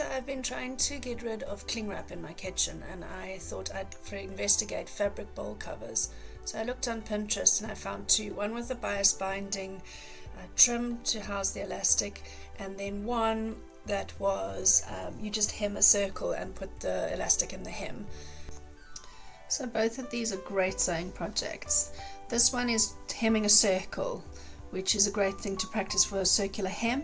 So I've been trying to get rid of cling wrap in my kitchen, and I thought I'd investigate fabric bowl covers. So I looked on Pinterest and I found two, one with a bias binding trim to house the elastic, and then one that was you just hem a circle and put the elastic in the hem. So both of these are great sewing projects. This one is hemming a circle, which is a great thing to practice for a circular hem.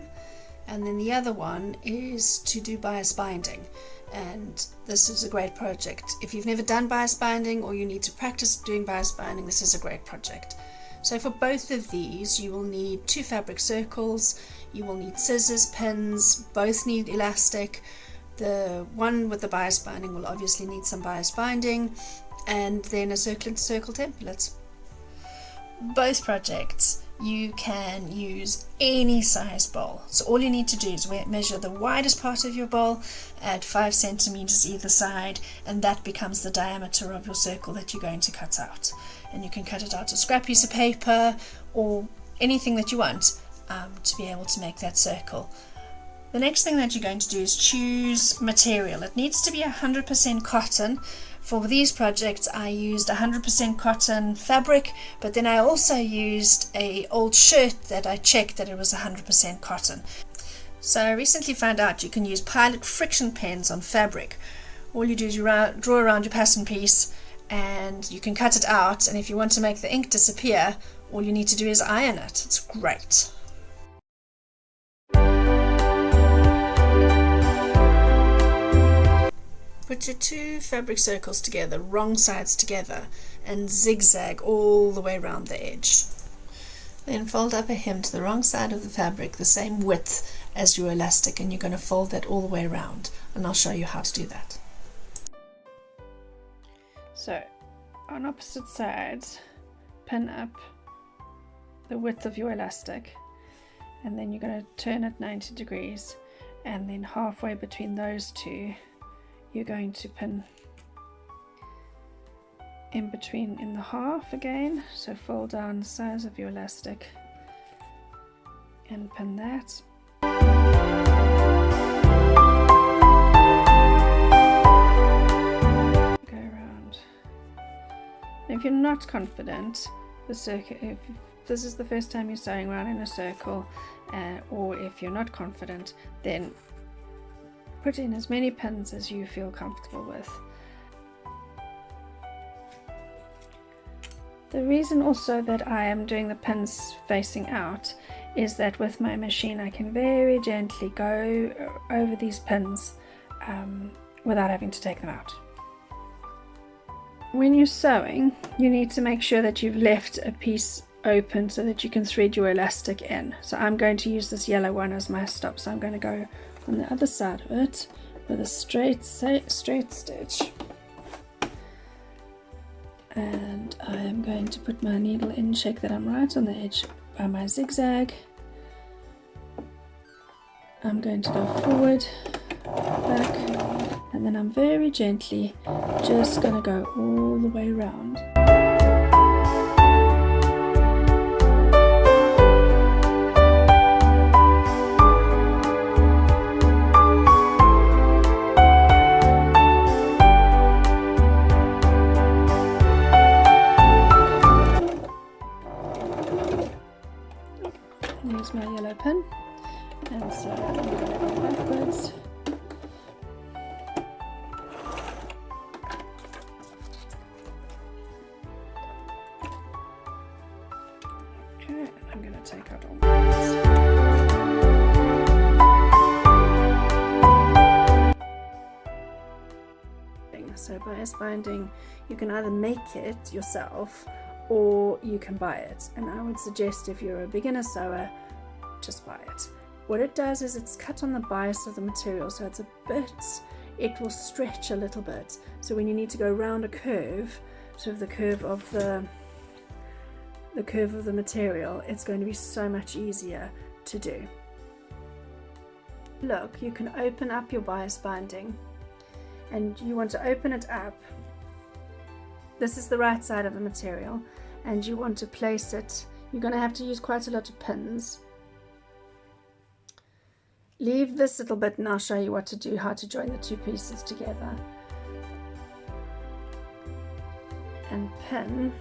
And then the other one is to do bias binding, and this is a great project. If you've never done bias binding or you need to practice doing bias binding, this is a great project. So for both of these you will need 2 fabric circles, you will need scissors, pins, both need elastic. The one with the bias binding will obviously need some bias binding, and then a circle template. Both projects you can use any size bowl. So all you need to do is measure the widest part of your bowl at 5 centimeters either side, and that becomes the diameter of your circle that you're going to cut out. And you can cut it out a scrap piece of paper or anything that you want to be able to make that circle. The next thing that you're going to do is choose material. It needs to be 100% cotton. For these projects I used 100% cotton fabric, but then I also used an old shirt that I checked that it was 100% cotton. So I recently found out you can use Pilot friction pens on fabric. All you do is you draw around your pattern piece and you can cut it out, and if you want to make the ink disappear, all you need to do is iron it. It's great. Put your 2 fabric circles together, wrong sides together, and zigzag all the way around the edge. Then fold up a hem to the wrong side of the fabric, the same width as your elastic, and you're going to fold that all the way around, and I'll show you how to do that. So on opposite sides, pin up the width of your elastic, and then you're going to turn it 90 degrees, and then halfway between those two you're going to pin in between in the half again. So fold down the size of your elastic and pin that. Go around. If you're not confident, if this is the first time you're sewing around in a circle, or if you're not confident, then put in as many pins as you feel comfortable with. The reason also that I am doing the pins facing out is that with my machine I can very gently go over these pins without having to take them out. When you're sewing, you need to make sure that you've left a piece open so that you can thread your elastic in. So I'm going to use this yellow one as my stop, so I'm going to go on the other side of it with a straight stitch, and I am going to put my needle in, check that I'm right on the edge by my zigzag. I'm going to go forward, back, and then I'm very gently just going to go all the way around. Use my yellow pin, and so I'm going to go backwards. Okay, I'm going to take out all my pins. So bias binding, you can either make it yourself or you can buy it, and I would suggest if you're a beginner sewer, just buy it. What it does is it's cut on the bias of the material, so it's a bit, it will stretch a little bit, so when you need to go around a curve, sort of the curve of the material, it's going to be so much easier to do. Look, you can open up your bias binding, and you want to open it up. This is the right side of the material, and you want to place it, you're going to have to use quite a lot of pins, leave this little bit and I'll show you what to do, how to join the two pieces together. And pin.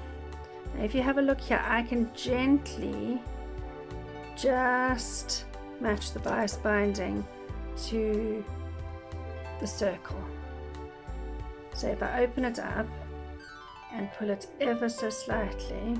Now if you have a look here, I can gently just match the bias binding to the circle. So if I open it up and pull it ever so slightly,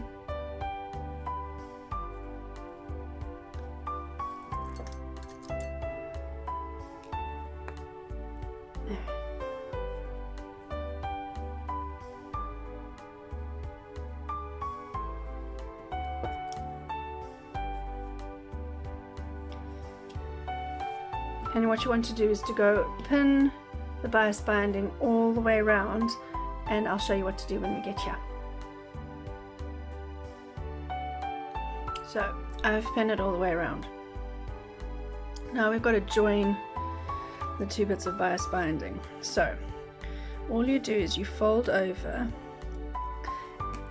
and what you want to do is to go pin the bias binding all the way around, and I'll show you what to do when we get here. So I've pinned it all the way around. Now we've got to join the two bits of bias binding. So all you do is you fold over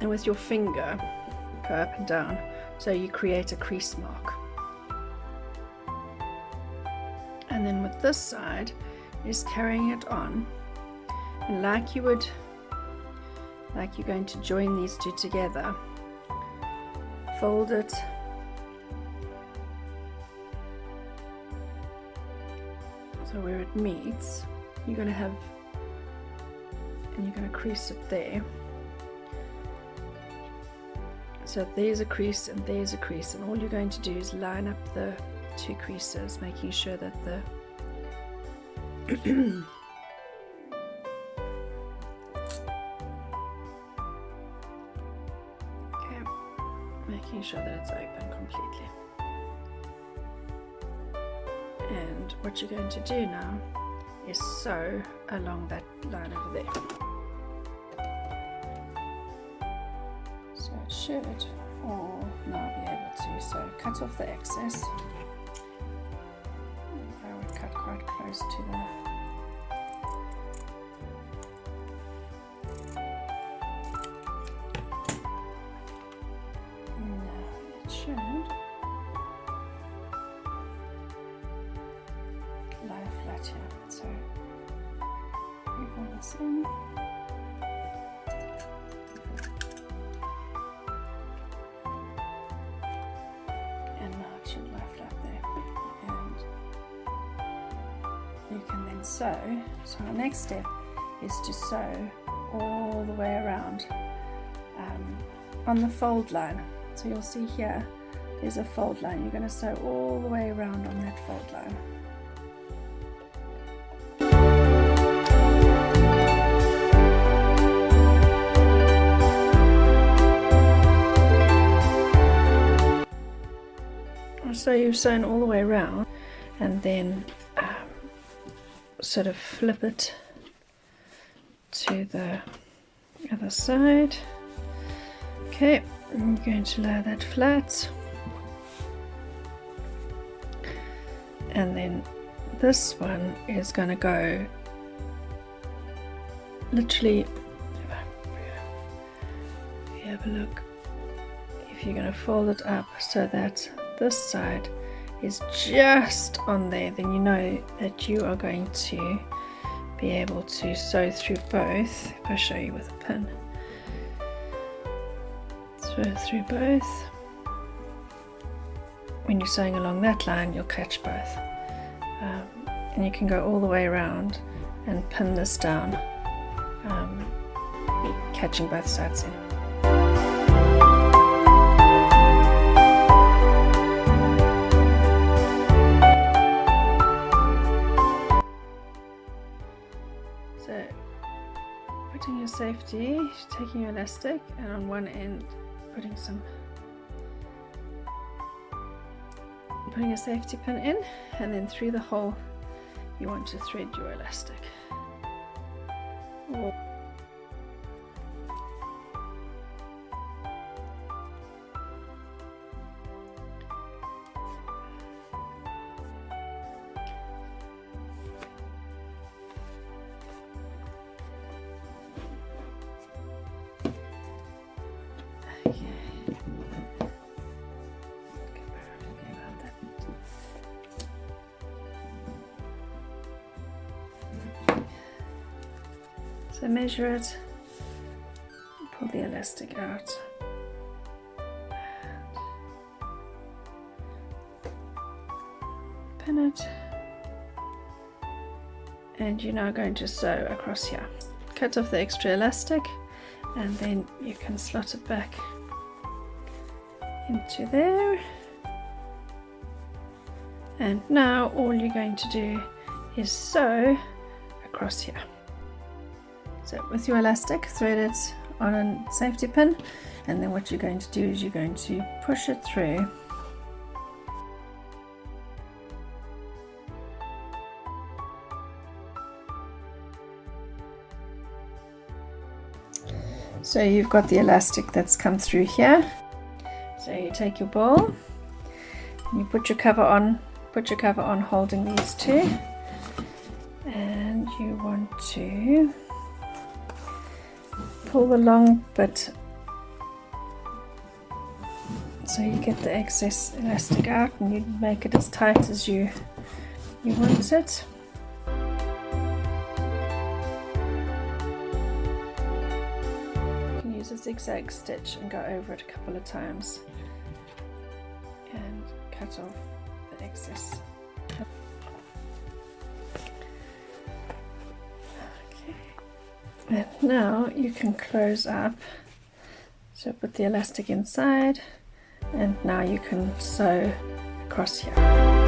and with your finger go up and down so you create a crease mark. And then with this side is carrying it on, and like you're going to join these two together, fold it so where it meets you're going to have, and you're going to crease it there. So there's a crease and there's a crease, and all you're going to do is line up the two creases, making sure that the okay, making sure that it's open completely. And what you're going to do now is sew along that line over there. So it should all now be able to, so cut off the excess. I would cut quite close to the lie flat here. So we pull this in. And now it should lie flat there. And you can then sew. So our next step is to sew all the way around on the fold line. So you'll see here there's a fold line. You're going to sew all the way around on that fold line. So you've sewn all the way around, and then sort of flip it to the other side. Okay, I'm going to lay that flat, and then this one is going to go literally, if you have a look, if you're going to fold it up so that this side is just on there, then you know that you are going to be able to sew through both. If I show you with a pin, sew through both. When you're sewing along that line, you'll catch both, and you can go all the way around and pin this down, catching both sides in. So putting your safety, taking your elastic, and on one end putting a safety pin in, and then through the hole you want to thread your elastic. So measure it, pull the elastic out, pin it, and you're now going to sew across here. Cut off the extra elastic and then you can slot it back into there. And now all you're going to do is sew across here. So with your elastic, thread it on a safety pin, and then what you're going to do is you're going to push it through. So you've got the elastic that's come through here. So you take your ball, and you put your cover on holding these two, and you want to pull the long bit so you get the excess elastic out, and you make it as tight as you want it. You can use a zigzag stitch and go over it a couple of times and cut off the excess. Okay. And now you can close up. So put the elastic inside, and now you can sew across here.